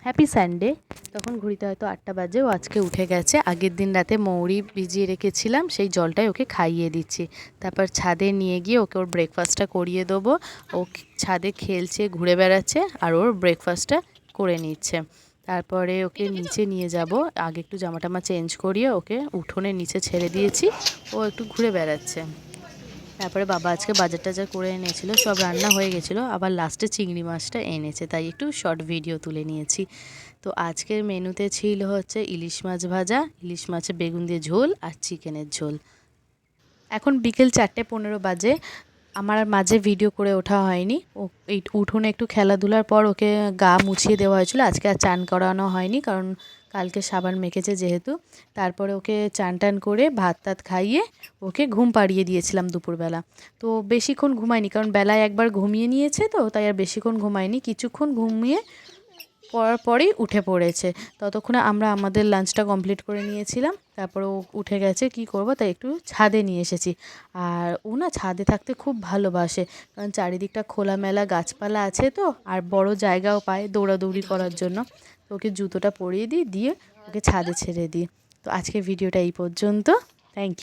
Happy Sunday. তখন ঘড়িতে হয়তো 8টা বাজে। ও আজকে উঠে গেছে। আগের দিন রাতে মৌরি ভিজিয়ে রেখেছিলাম, সেই জলটাই ওকে খাইয়ে দিচ্ছি। তারপর ছাদে নিয়ে গিয়ে ওকে ওর ব্রেকফাস্টটা করিয়ে দেবো। ও ছাদে খেলছে, ঘুরে বেড়াচ্ছে আর ওর ব্রেকফাস্টটা করে নিচ্ছে। তারপরে ওকে নিচে নিয়ে যাব। আগে একটু জামা টামা চেঞ্জ করিয়ে ওকে উঠোনের নিচে ছেড়ে দিয়েছি। ও একটু ঘুরে বেড়াচ্ছে। তারপরে বাবা আজকে বাজার টাজার করে এনেছিল, সব রান্না হয়ে গেছিলো, আবার লাস্টে চিংড়ি মাছটা এনেছে, তাই একটু শর্ট ভিডিও তুলে নিয়েছি। তো আজকের মেনুতে ছিল হচ্ছে ইলিশ মাছ ভাজা, ইলিশ মাছের বেগুন দিয়ে ঝোল আর চিকেনের ঝোল। এখন বিকেল 4:15 বাজে। আমার আর মাঝে ভিডিও করে ওঠা হয়নি। ও এই উঠোনে একটু খেলাধুলার পর ওকে গা মুছিয়ে দেওয়া হয়েছিল। আজকে আর চান করানো হয়নি, কারণ কালকে সাবান মেখেছে যেহেতু। তারপরে ওকে চান টান করে ভাত টাত খাইয়ে ওকে ঘুম পাড়িয়ে দিয়েছিলাম দুপুরবেলা। তো বেশিক্ষণ ঘুমায়নি, কারণ বেলায় একবার ঘুমিয়ে নিয়েছে, তো তাই আর বেশিক্ষণ ঘুমায়নি। কিছুক্ষণ ঘুমিয়ে পড়ার পরেই উঠে পড়েছে। ততক্ষণে আমরা আমাদের লাঞ্চটা কমপ্লিট করে নিয়েছিলাম। তারপরে ও উঠে গেছে, কি করব, তাই একটু ছাদে নিয়ে এসেছি। আর ও না ছাদে থাকতে খুব ভালোবাসে, কারণ চারিদিকটা খোলামেলা গাছপালা আছে, তো আর বড় জায়গাও পায় দৌড়াদৌড়ি করার জন্য। তো ওকে জুতোটা পরিয়ে দিই, দিয়ে ওকে ছাদে ছেড়ে দিই। তো আজকের ভিডিওটা এই পর্যন্ত। Thank you.